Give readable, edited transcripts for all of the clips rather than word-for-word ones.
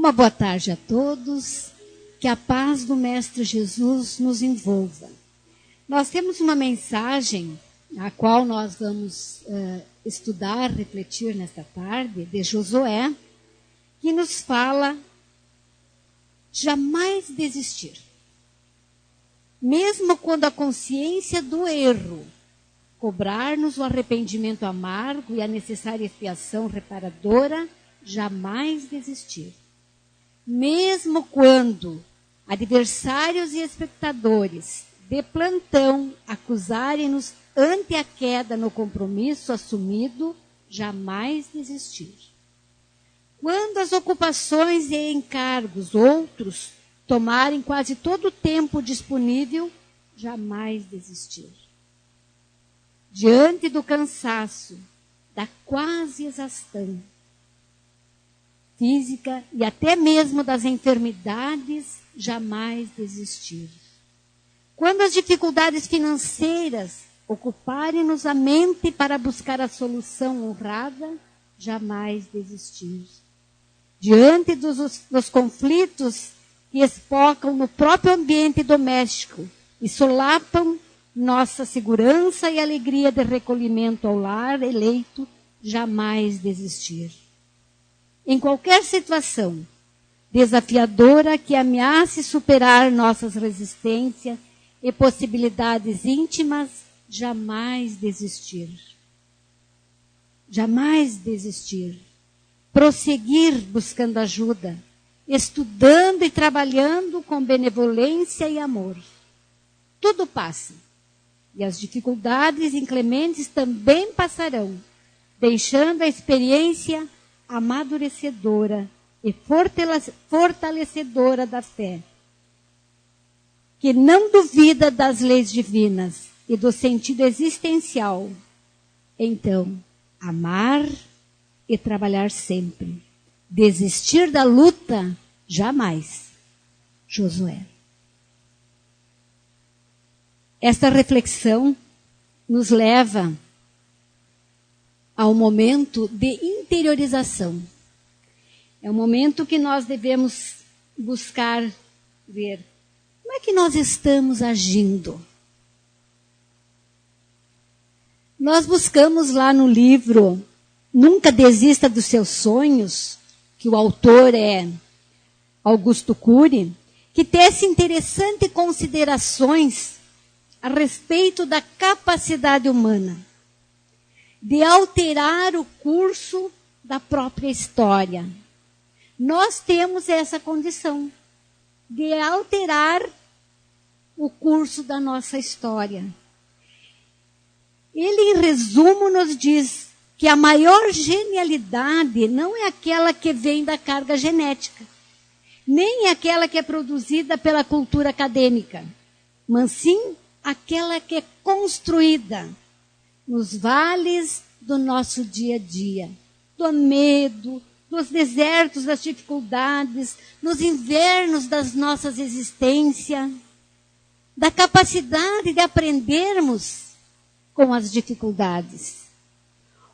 Uma boa tarde a todos, que a paz do Mestre Jesus nos envolva. Nós temos uma mensagem, a qual nós vamos estudar, refletir nesta tarde, de Josué, que nos fala jamais desistir. Mesmo quando a consciência do erro cobrar-nos o arrependimento amargo e a necessária expiação reparadora, jamais desistir. Mesmo quando adversários e espectadores de plantão acusarem-nos ante a queda no compromisso assumido, jamais desistir. Quando as ocupações e encargos outros tomarem quase todo o tempo disponível, jamais desistir. Diante do cansaço, da quase exaustão física e até mesmo das enfermidades, jamais desistir. Quando as dificuldades financeiras ocuparem-nos a mente para buscar a solução honrada, jamais desistir. Diante dos conflitos que espocam no próprio ambiente doméstico e solapam nossa segurança e alegria de recolhimento ao lar eleito, jamais desistir. Em qualquer situação desafiadora que ameace superar nossas resistências e possibilidades íntimas, jamais desistir. Jamais desistir. Prosseguir buscando ajuda, estudando e trabalhando com benevolência e amor. Tudo passa. E as dificuldades inclementes também passarão, deixando a experiência amadurecedora e fortalecedora da fé, que não duvida das leis divinas e do sentido existencial. Então, amar e trabalhar sempre. Desistir da luta, jamais. Josué. Esta reflexão nos leva ao momento de interiorização. É o momento que nós devemos buscar ver como é que nós estamos agindo. Nós buscamos lá no livro Nunca Desista dos Seus Sonhos, que o autor é Augusto Cury, que tece interessantes considerações a respeito da capacidade humana de alterar o curso da própria história. Nós temos essa condição de alterar o curso da nossa história. Ele, em resumo, nos diz que a maior genialidade não é aquela que vem da carga genética, nem aquela que é produzida pela cultura acadêmica, mas sim aquela que é construída nos vales do nosso dia a dia, do medo, nos desertos das dificuldades, nos invernos das nossas existências, da capacidade de aprendermos com as dificuldades.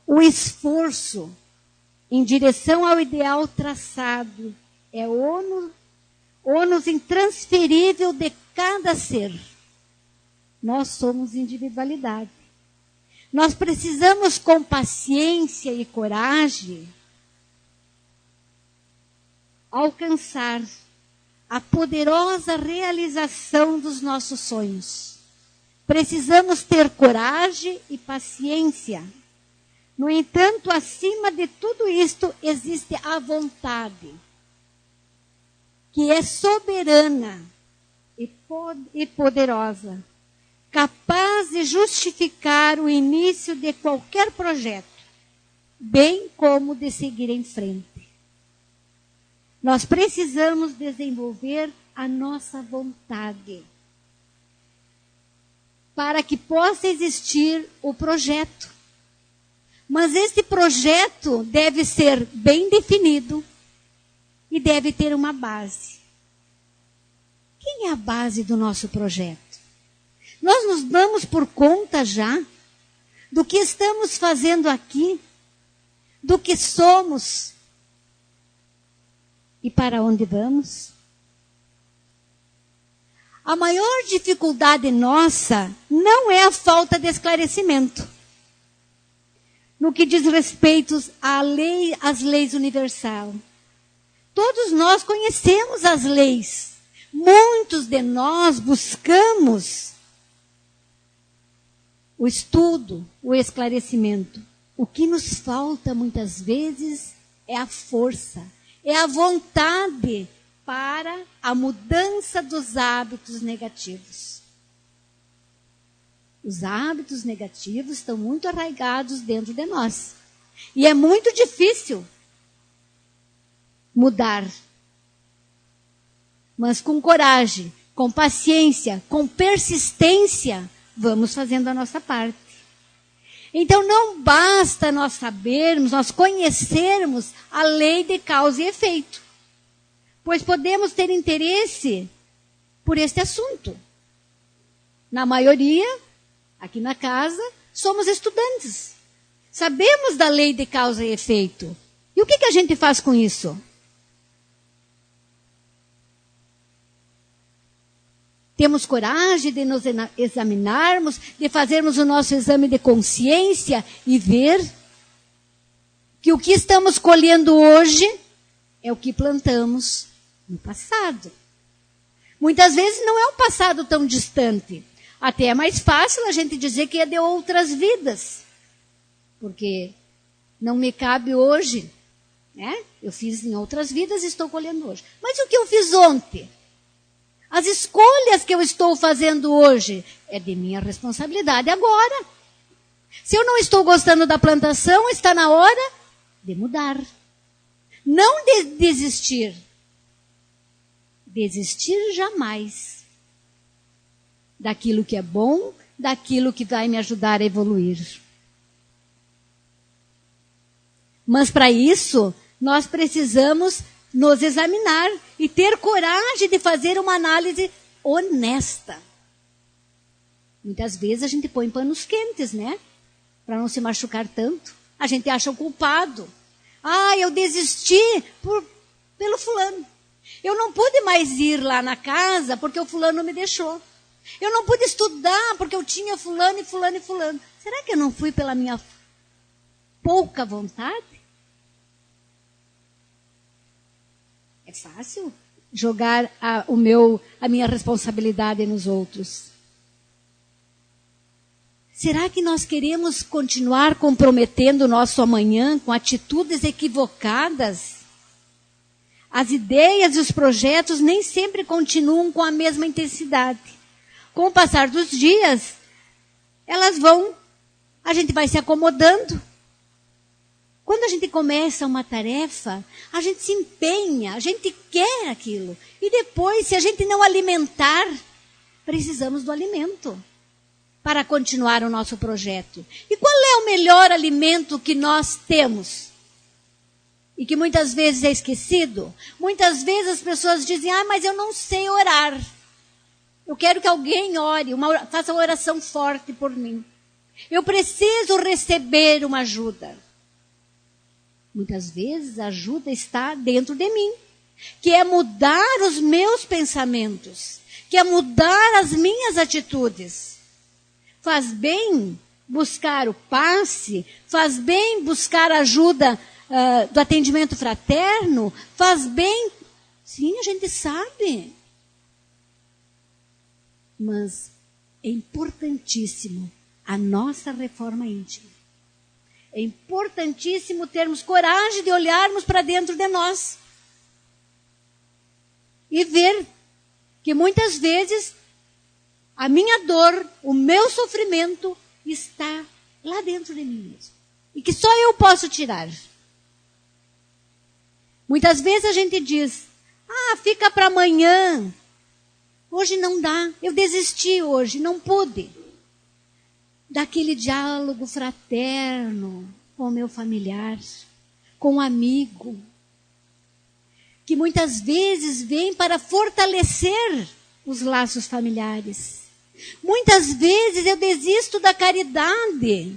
O esforço em direção ao ideal traçado é ônus intransferível de cada ser. Nós somos individualidade. Nós precisamos, com paciência e coragem, alcançar a poderosa realização dos nossos sonhos. Precisamos ter coragem e paciência. No entanto, acima de tudo isto, existe a vontade, que é soberana e poderosa, capaz de justificar o início de qualquer projeto, bem como de seguir em frente. Nós precisamos desenvolver a nossa vontade para que possa existir o projeto. Mas este projeto deve ser bem definido e deve ter uma base. Quem é a base do nosso projeto? Nós nos damos por conta já do que estamos fazendo aqui, do que somos. E para onde vamos? A maior dificuldade nossa não é a falta de esclarecimento. No que diz respeito às leis universais. Todos nós conhecemos as leis. Muitos de nós buscamos o estudo, o esclarecimento. O que nos falta muitas vezes é a força, é a vontade para a mudança dos hábitos negativos. Os hábitos negativos estão muito arraigados dentro de nós. E é muito difícil mudar. Mas com coragem, com paciência, com persistência, vamos fazendo a nossa parte. Então não basta nós sabermos, nós conhecermos a lei de causa e efeito. Pois podemos ter interesse por este assunto. Na maioria, aqui na casa, somos estudantes. Sabemos da lei de causa e efeito. E o que a gente faz com isso? Temos coragem de nos examinarmos, de fazermos o nosso exame de consciência e ver que o que estamos colhendo hoje é o que plantamos no passado. Muitas vezes não é um passado tão distante. Até é mais fácil a gente dizer que é de outras vidas. Porque não me cabe hoje, né? Eu fiz em outras vidas e estou colhendo hoje. Mas o que eu fiz ontem? As escolhas que eu estou fazendo hoje é de minha responsabilidade agora. Se eu não estou gostando da plantação, está na hora de mudar. Não de desistir. Desistir jamais. Daquilo que é bom, daquilo que vai me ajudar a evoluir. Mas para isso, nós precisamos nos examinar e ter coragem de fazer uma análise honesta. Muitas vezes a gente põe panos quentes, né? Para não se machucar tanto. A gente acha o culpado. Ah, eu desisti pelo fulano. Eu não pude mais ir lá na casa porque o fulano me deixou. Eu não pude estudar porque eu tinha fulano e fulano e fulano. Será que eu não fui pela minha pouca vontade? É fácil jogar a minha responsabilidade nos outros. Será que nós queremos continuar comprometendo o nosso amanhã com atitudes equivocadas? As ideias e os projetos nem sempre continuam com a mesma intensidade. Com o passar dos dias, a gente vai se acomodando. Quando a gente começa uma tarefa, a gente se empenha, a gente quer aquilo. E depois, se a gente não alimentar, precisamos do alimento para continuar o nosso projeto. E qual é o melhor alimento que nós temos? E que muitas vezes é esquecido? Muitas vezes as pessoas dizem, mas eu não sei orar. Eu quero que alguém ore, faça uma oração forte por mim. Eu preciso receber uma ajuda. Muitas vezes a ajuda está dentro de mim, que é mudar os meus pensamentos, que é mudar as minhas atitudes. Faz bem buscar o passe, faz bem buscar a ajuda do atendimento fraterno, faz bem. Sim, a gente sabe. Mas é importantíssimo a nossa reforma íntima. É importantíssimo termos coragem de olharmos para dentro de nós. E ver que muitas vezes a minha dor, o meu sofrimento está lá dentro de mim mesmo. E que só eu posso tirar. Muitas vezes a gente diz, fica para amanhã. Hoje não dá, eu desisti hoje, não pude. Daquele diálogo fraterno com o meu familiar, com um amigo, que muitas vezes vem para fortalecer os laços familiares. Muitas vezes eu desisto da caridade,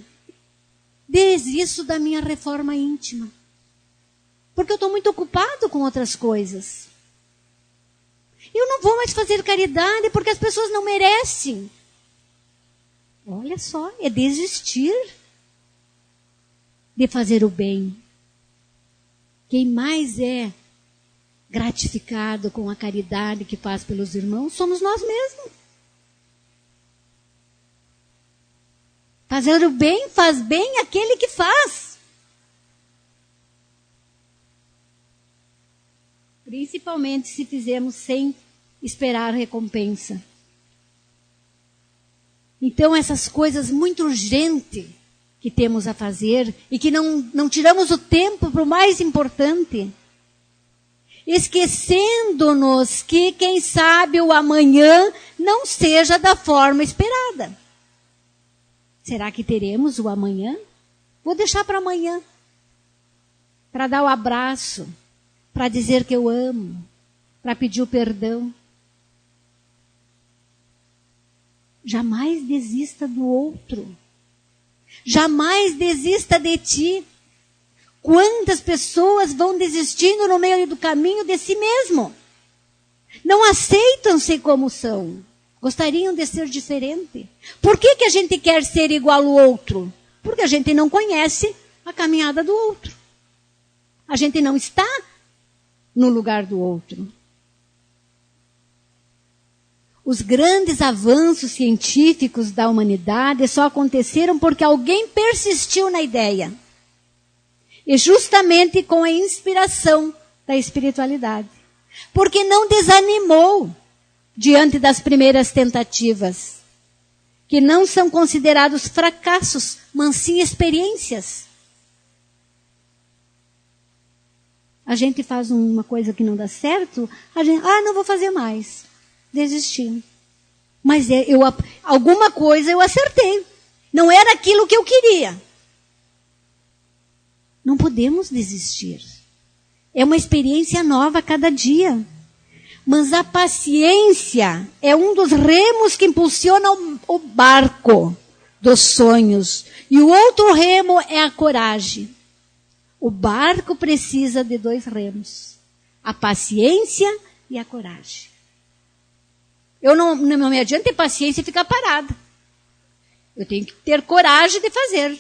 desisto da minha reforma íntima. porque eu estou muito ocupado com outras coisas. Eu não vou mais fazer caridade porque as pessoas não merecem. Olha só, é desistir de fazer o bem. Quem mais é gratificado com a caridade que faz pelos irmãos somos nós mesmos. Fazer o bem faz bem aquele que faz. Principalmente se fizermos sem esperar recompensa. Então essas coisas muito urgentes que temos a fazer e que não tiramos o tempo para o mais importante, esquecendo-nos que, quem sabe, o amanhã não seja da forma esperada. Será que teremos o amanhã? Vou deixar para amanhã, para dar o abraço, para dizer que eu amo, para pedir o perdão. Jamais desista do outro. Jamais desista de ti. Quantas pessoas vão desistindo no meio do caminho de si mesmo? Não aceitam-se como são. Gostariam de ser diferente. Por que a gente quer ser igual ao outro? Porque a gente não conhece a caminhada do outro. A gente não está no lugar do outro. Os grandes avanços científicos da humanidade só aconteceram porque alguém persistiu na ideia. E justamente com a inspiração da espiritualidade. Porque não desanimou diante das primeiras tentativas, que não são considerados fracassos, mas sim experiências. A gente faz uma coisa que não dá certo, a gente, não vou fazer mais. Desistir. Mas alguma coisa eu acertei. Não era aquilo que eu queria. Não podemos desistir. É uma experiência nova a cada dia. Mas a paciência é um dos remos que impulsiona o barco dos sonhos. E o outro remo é a coragem. O barco precisa de 2 remos. A paciência e a coragem. Eu não me adianta ter paciência e ficar parada. Eu tenho que ter coragem de fazer.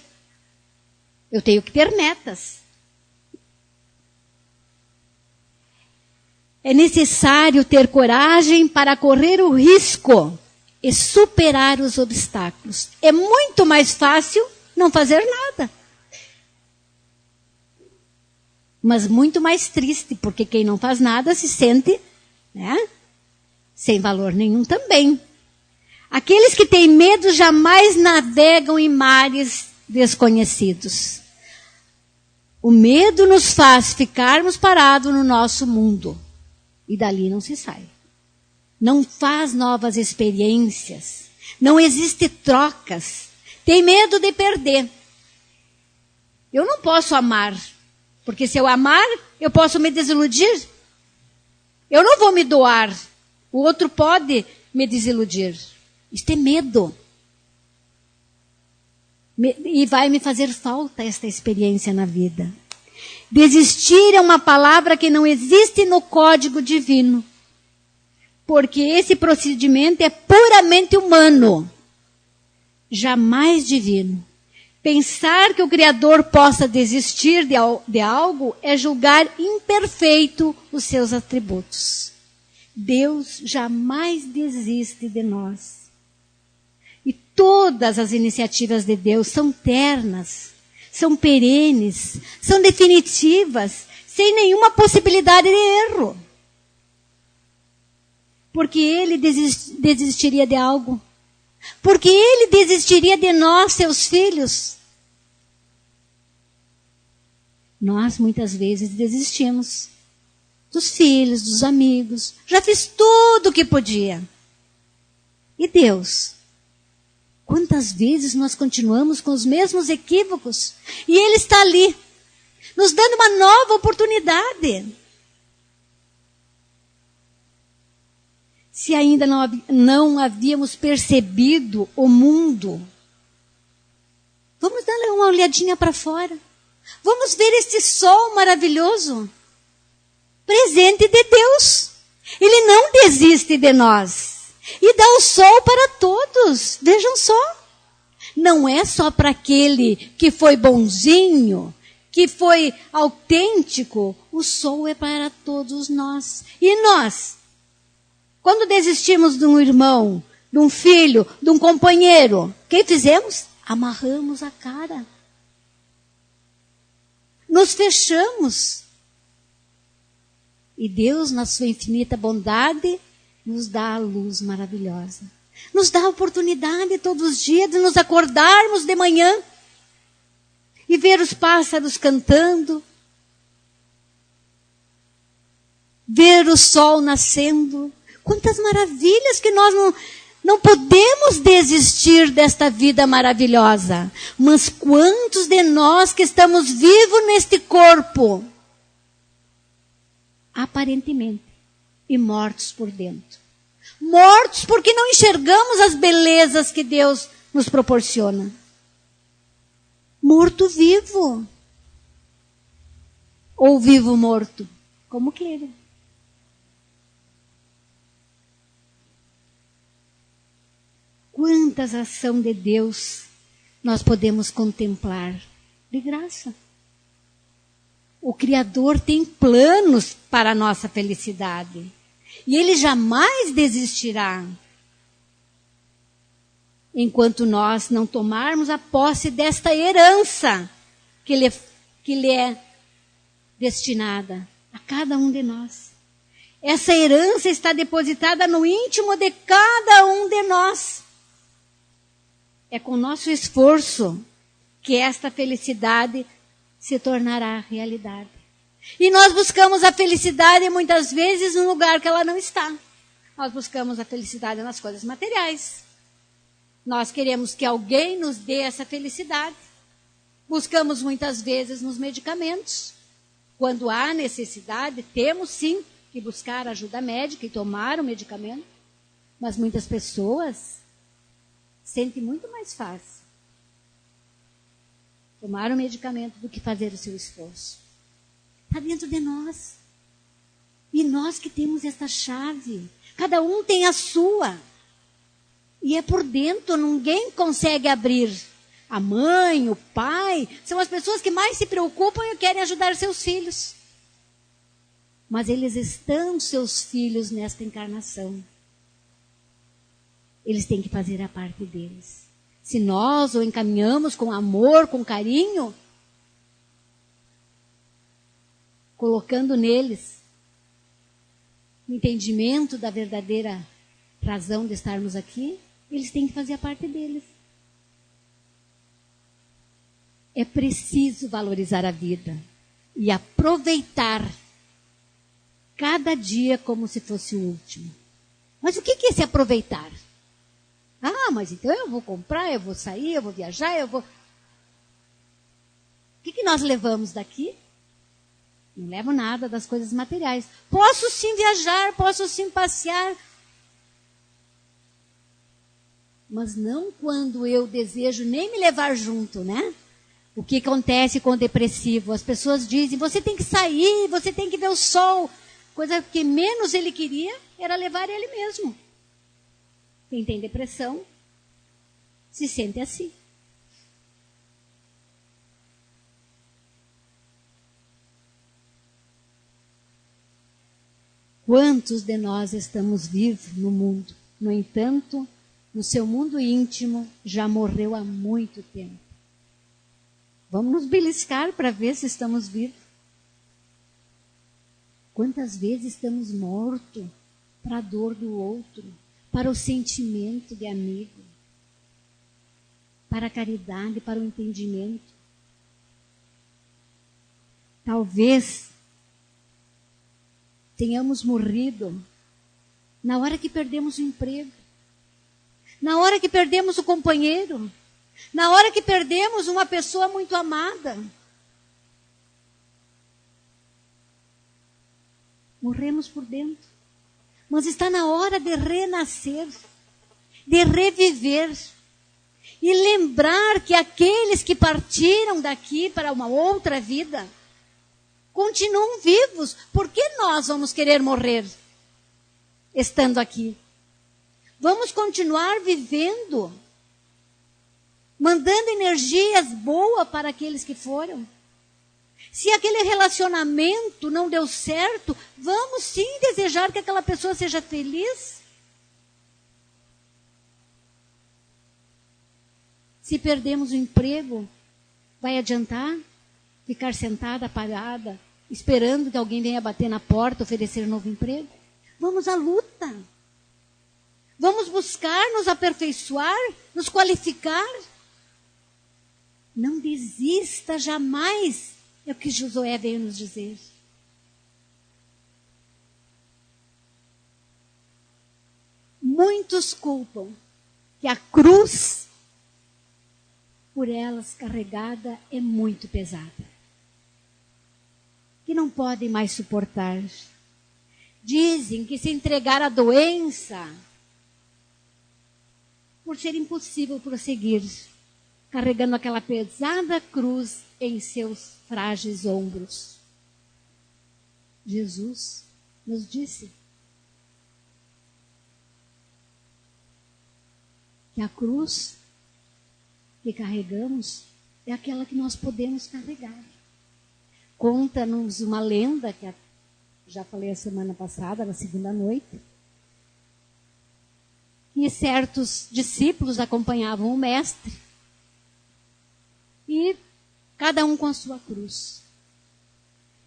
Eu tenho que ter metas. É necessário ter coragem para correr o risco e superar os obstáculos. É muito mais fácil não fazer nada. Mas muito mais triste, porque quem não faz nada se sente, sem valor nenhum também. Aqueles que têm medo jamais navegam em mares desconhecidos. O medo nos faz ficarmos parados no nosso mundo. E dali não se sai. Não faz novas experiências. Não existe trocas. Tem medo de perder. Eu não posso amar. Porque se eu amar, eu posso me desiludir. Eu não vou me doar. O outro pode me desiludir. Isto é medo. E vai me fazer falta esta experiência na vida. Desistir é uma palavra que não existe no código divino. Porque esse procedimento é puramente humano. Jamais divino. Pensar que o Criador possa desistir de algo é julgar imperfeito os seus atributos. Deus jamais desiste de nós. E todas as iniciativas de Deus são ternas, são perenes, são definitivas, sem nenhuma possibilidade de erro. Porque Ele desistiria de algo. Porque Ele desistiria de nós, seus filhos. Nós muitas vezes desistimos. Dos filhos, dos amigos. Já fiz tudo o que podia. E Deus? Quantas vezes nós continuamos com os mesmos equívocos? E Ele está ali, nos dando uma nova oportunidade. Se ainda não havíamos percebido o mundo, vamos dar uma olhadinha para fora. Vamos ver este sol maravilhoso. Presente de Deus. Ele não desiste de nós. E dá o sol para todos. Vejam só. Não é só para aquele que foi bonzinho, que foi autêntico. O sol é para todos nós. E nós? Quando desistimos de um irmão, de um filho, de um companheiro, o que fizemos? Amarramos a cara. Nos fechamos. E Deus, na sua infinita bondade, nos dá a luz maravilhosa. Nos dá a oportunidade todos os dias de nos acordarmos de manhã e ver os pássaros cantando, ver o sol nascendo. Quantas maravilhas que nós não podemos desistir desta vida maravilhosa. Mas quantos de nós que estamos vivos neste corpo, aparentemente, e mortos por dentro. Mortos porque não enxergamos as belezas que Deus nos proporciona. Morto vivo. Ou vivo morto. Como queira. Quantas ações de Deus nós podemos contemplar de graça. O Criador tem planos para a nossa felicidade. E Ele jamais desistirá. Enquanto nós não tomarmos a posse desta herança que lhe é destinada a cada um de nós. Essa herança está depositada no íntimo de cada um de nós. É com nosso esforço que esta felicidade se tornará realidade. E nós buscamos a felicidade muitas vezes num lugar que ela não está. Nós buscamos a felicidade nas coisas materiais. Nós queremos que alguém nos dê essa felicidade. Buscamos muitas vezes nos medicamentos. Quando há necessidade, temos sim que buscar ajuda médica e tomar o medicamento. Mas muitas pessoas sentem muito mais fácil tomar o medicamento do que fazer o seu esforço. Está dentro de nós. E nós que temos essa chave. Cada um tem a sua. E é por dentro, ninguém consegue abrir. A mãe, o pai, são as pessoas que mais se preocupam e querem ajudar seus filhos. Mas eles estão seus filhos nesta encarnação. Eles têm que fazer a parte deles. Se nós o encaminhamos com amor, com carinho, colocando neles o entendimento da verdadeira razão de estarmos aqui, eles têm que fazer a parte deles. É preciso valorizar a vida e aproveitar cada dia como se fosse o último. Mas o que é se aproveitar? Ah, mas então eu vou comprar, eu vou sair, eu vou viajar, eu vou... O que nós levamos daqui? Não levo nada das coisas materiais. Posso sim viajar, posso sim passear. Mas não quando eu desejo nem me levar junto, né? O que acontece com o depressivo? As pessoas dizem, você tem que sair, você tem que ver o sol. Coisa que menos ele queria era levar ele mesmo. Quem tem depressão se sente assim. Quantos de nós estamos vivos no mundo? No entanto, no seu mundo íntimo, já morreu há muito tempo. Vamos nos beliscar para ver se estamos vivos. Quantas vezes estamos mortos para a dor do outro, para o sentimento de amigo, para a caridade, para o entendimento. Talvez tenhamos morrido na hora que perdemos o emprego, na hora que perdemos o companheiro, na hora que perdemos uma pessoa muito amada. Morremos por dentro. Mas está na hora de renascer, de reviver. E lembrar que aqueles que partiram daqui para uma outra vida continuam vivos. Por que nós vamos querer morrer estando aqui? Vamos continuar vivendo, mandando energias boas para aqueles que foram. Se aquele relacionamento não deu certo, vamos sim desejar que aquela pessoa seja feliz. Se perdemos o emprego, vai adiantar ficar sentada, parada, esperando que alguém venha bater na porta, oferecer um novo emprego? Vamos à luta. Vamos buscar nos aperfeiçoar, nos qualificar. Não desista jamais, é o que Josué veio nos dizer. Muitos culpam que a cruz, por elas carregada, é muito pesada, que não podem mais suportar. Dizem que se entregar à doença, por ser impossível prosseguir, carregando aquela pesada cruz em seus frágeis ombros. Jesus nos disse que a cruz que carregamos é aquela que nós podemos carregar. Conta-nos uma lenda, que já falei a semana passada, na segunda noite, que certos discípulos acompanhavam o mestre, e cada um com a sua cruz.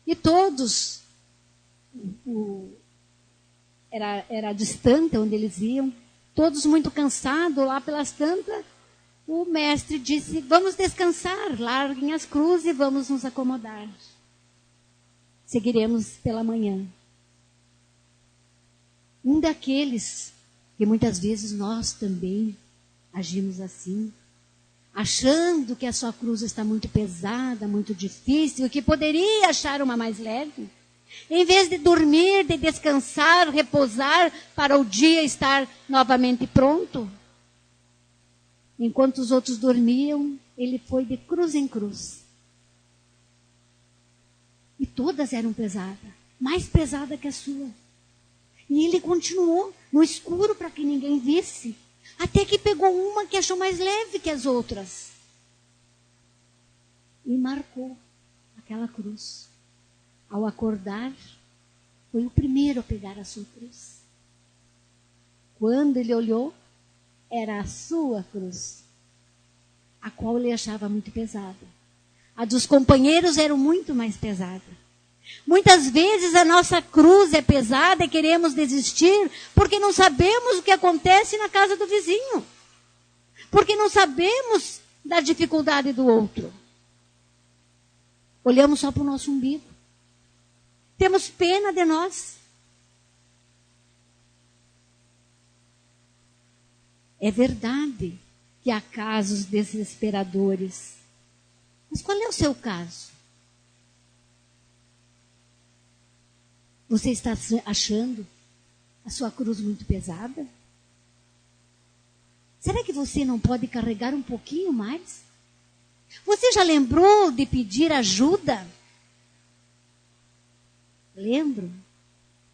E todos, era distante onde eles iam, todos muito cansados, lá pelas tantas, o mestre disse: vamos descansar, larguem as cruzes e vamos nos acomodar. Seguiremos pela manhã. Um daqueles que muitas vezes nós também agimos assim, achando que a sua cruz está muito pesada, muito difícil, e que poderia achar uma mais leve. Em vez de dormir, de descansar, repousar, para o dia estar novamente pronto. Enquanto os outros dormiam, ele foi de cruz em cruz. E todas eram pesadas, mais pesada que a sua. E ele continuou no escuro para que ninguém visse, até que pegou uma que achou mais leve que as outras. E marcou aquela cruz. Ao acordar, foi o primeiro a pegar a sua cruz. Quando ele olhou, era a sua cruz, a qual ele achava muito pesada. A dos companheiros era muito mais pesada. Muitas vezes a nossa cruz é pesada e queremos desistir porque não sabemos o que acontece na casa do vizinho. Porque não sabemos da dificuldade do outro. Olhamos só para o nosso umbigo. Temos pena de nós. É verdade que há casos desesperadores. Mas qual é o seu caso? Você está achando a sua cruz muito pesada? Será que você não pode carregar um pouquinho mais? Você já lembrou de pedir ajuda? Lembro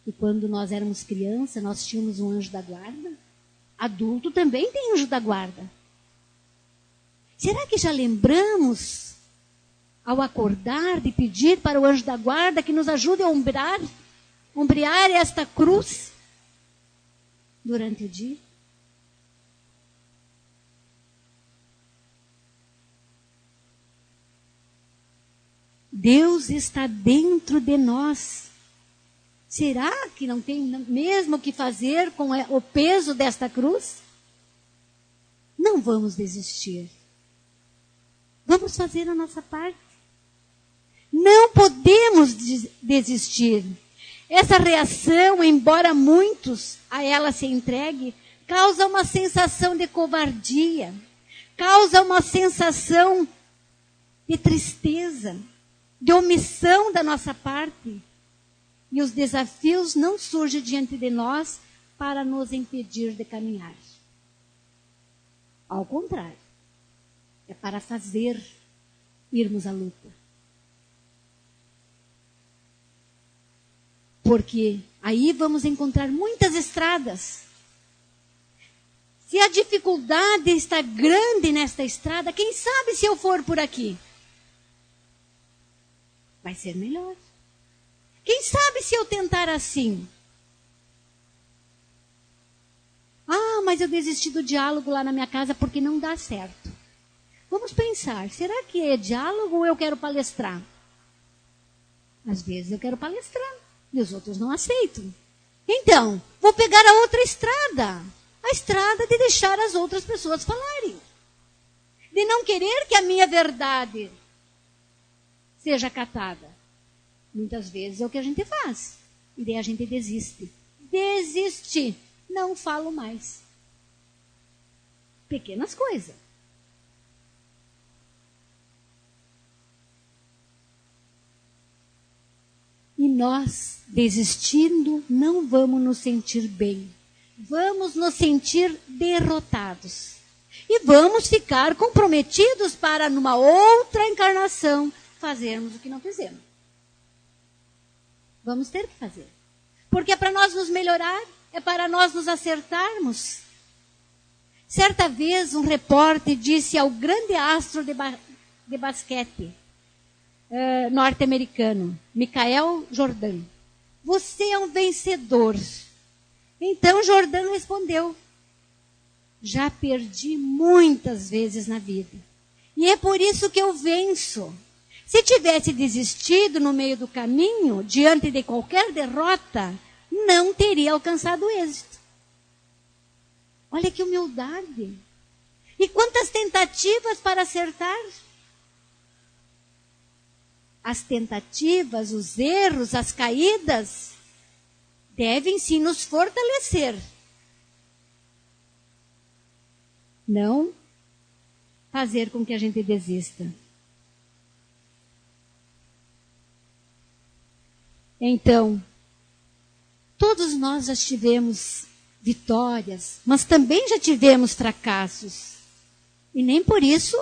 que quando nós éramos crianças, nós tínhamos um anjo da guarda. Adulto também tem anjo da guarda. Será que já lembramos, ao acordar, de pedir para o anjo da guarda que nos ajude a ombrear esta cruz durante o dia? Deus está dentro de nós. Será que não tem mesmo o que fazer com o peso desta cruz? Não vamos desistir. Vamos fazer a nossa parte. Não podemos desistir. Essa reação, embora muitos a ela se entreguem, causa uma sensação de covardia, causa uma sensação de tristeza, de omissão da nossa parte. E os desafios não surgem diante de nós para nos impedir de caminhar. Ao contrário, É para fazer irmos à luta. Porque aí vamos encontrar muitas estradas. Se a dificuldade está grande nesta estrada, quem sabe se eu for por aqui? Vai ser melhor. Quem sabe se eu tentar assim? Ah, mas eu desisti do diálogo lá na minha casa porque não dá certo. Vamos pensar, será que é diálogo ou eu quero palestrar? Às vezes eu quero palestrar e os outros não aceitam. Então, vou pegar a outra estrada. A estrada de deixar as outras pessoas falarem. De não querer que a minha verdade seja acatada. Muitas vezes é o que a gente faz. E daí a gente desiste. Desiste. Não falo mais. Pequenas coisas. E nós, desistindo, não vamos nos sentir bem. Vamos nos sentir derrotados. E vamos ficar comprometidos para, numa outra encarnação, fazermos o que não fizemos. Vamos ter que fazer. Porque é para nós nos melhorar, é para nós nos acertarmos. Certa vez, um repórter disse ao grande astro de basquete norte-americano, Michael Jordan: você é um vencedor. Então Jordan respondeu: já perdi muitas vezes na vida. E é por isso que eu venço. Se tivesse desistido no meio do caminho, diante de qualquer derrota, não teria alcançado êxito. Olha que humildade. E quantas tentativas para acertar? As tentativas, os erros, as caídas devem sim nos fortalecer. Não fazer com que a gente desista. Então, todos nós já tivemos vitórias, mas também já tivemos fracassos. E nem por isso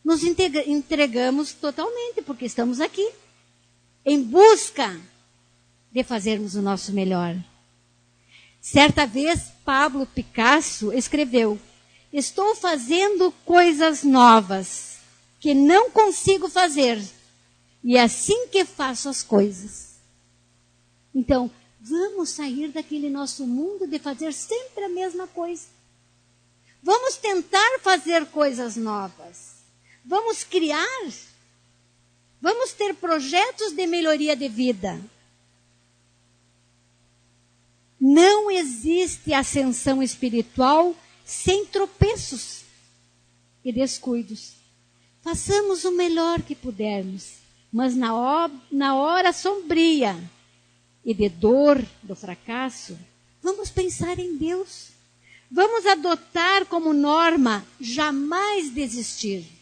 nos entregamos totalmente, porque estamos aqui em busca de fazermos o nosso melhor. Certa vez, Pablo Picasso escreveu: estou fazendo coisas novas que não consigo fazer, e é assim que faço as coisas. Então, vamos sair daquele nosso mundo de fazer sempre a mesma coisa. Vamos tentar fazer coisas novas. Vamos criar. Vamos ter projetos de melhoria de vida. Não existe ascensão espiritual sem tropeços e descuidos. Façamos o melhor que pudermos, mas na hora sombria e de dor do fracasso, vamos pensar em Deus. Vamos adotar como norma jamais desistir.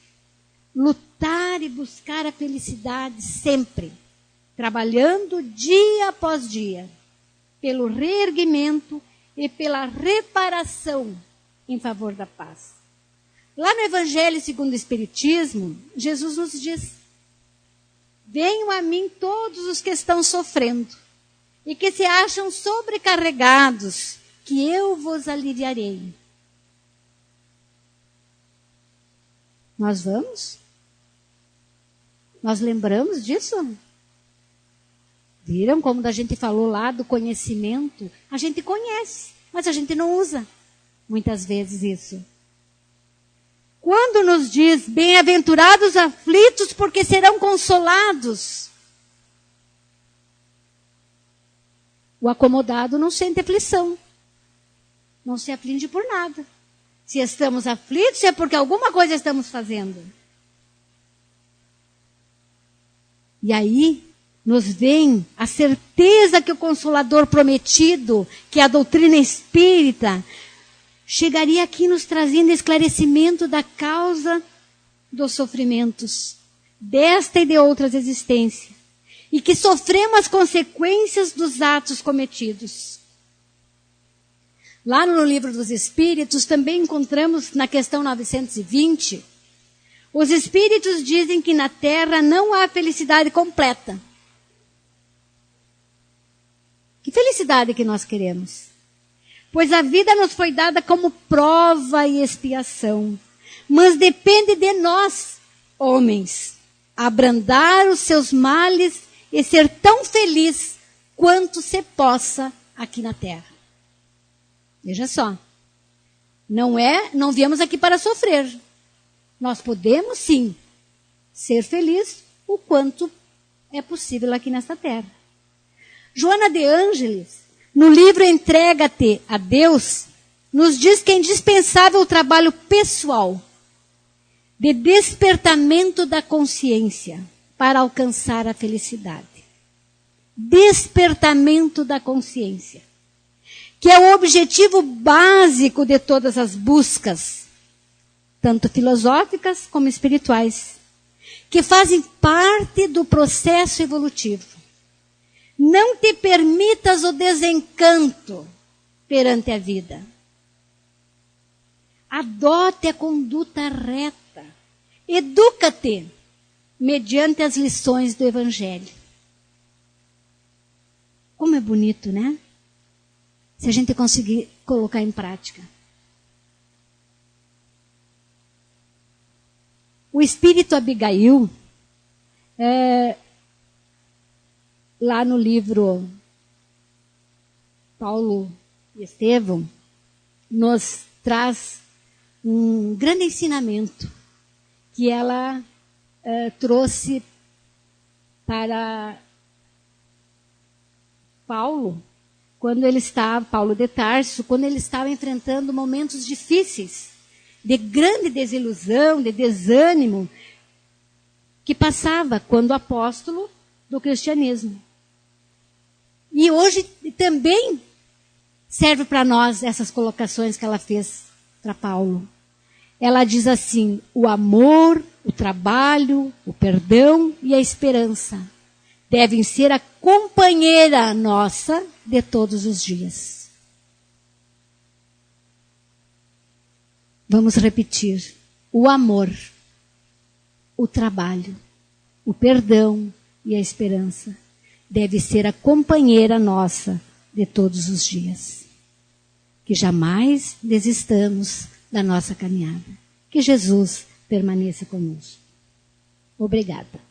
Lutar e buscar a felicidade sempre, trabalhando dia após dia, pelo reerguimento e pela reparação em favor da paz. Lá no Evangelho segundo o Espiritismo, Jesus nos diz: venham a mim todos os que estão sofrendo e que se acham sobrecarregados, que eu vos aliviarei. Nós vamos? Nós lembramos disso? Viram como a gente falou lá do conhecimento? A gente conhece, mas a gente não usa muitas vezes isso. Quando nos diz, bem-aventurados aflitos, porque serão consolados. O acomodado não sente aflição. Não se aflige por nada. Se estamos aflitos, é porque alguma coisa estamos fazendo. E aí, nos vem a certeza que o Consolador prometido, que é a doutrina espírita, chegaria aqui nos trazendo esclarecimento da causa dos sofrimentos, desta e de outras existências, e que sofremos as consequências dos atos cometidos. Lá no Livro dos Espíritos, também encontramos na questão 920, Os espíritos dizem que na Terra não há felicidade completa. Que felicidade que nós queremos? Pois a vida nos foi dada como prova e expiação. Mas depende de nós, homens, abrandar os seus males e ser tão feliz quanto se possa aqui na Terra. Veja só. Não viemos aqui para sofrer. Nós podemos, sim, ser felizes o quanto é possível aqui nesta Terra. Joana de Ângeles, no livro Entrega-te a Deus, nos diz que é indispensável o trabalho pessoal de despertamento da consciência para alcançar a felicidade. Despertamento da consciência, que é o objetivo básico de todas as buscas, tanto filosóficas como espirituais, que fazem parte do processo evolutivo. Não te permitas o desencanto perante a vida. Adote a conduta reta. Educa-te mediante as lições do Evangelho. Como é bonito, né? Se a gente conseguir colocar em prática. O espírito Abigail, lá no livro Paulo e Estevão, nos traz um grande ensinamento que ela trouxe para Paulo, Paulo de Tarso, quando ele estava enfrentando momentos difíceis, de grande desilusão, de desânimo, que passava quando apóstolo do cristianismo. E hoje também serve para nós essas colocações que ela fez para Paulo. Ela diz assim: o amor, o trabalho, o perdão e a esperança devem ser a companheira nossa de todos os dias. Vamos repetir. O amor, o trabalho, o perdão e a esperança deve ser a companheira nossa de todos os dias. Que jamais desistamos da nossa caminhada. Que Jesus permaneça conosco. Obrigada.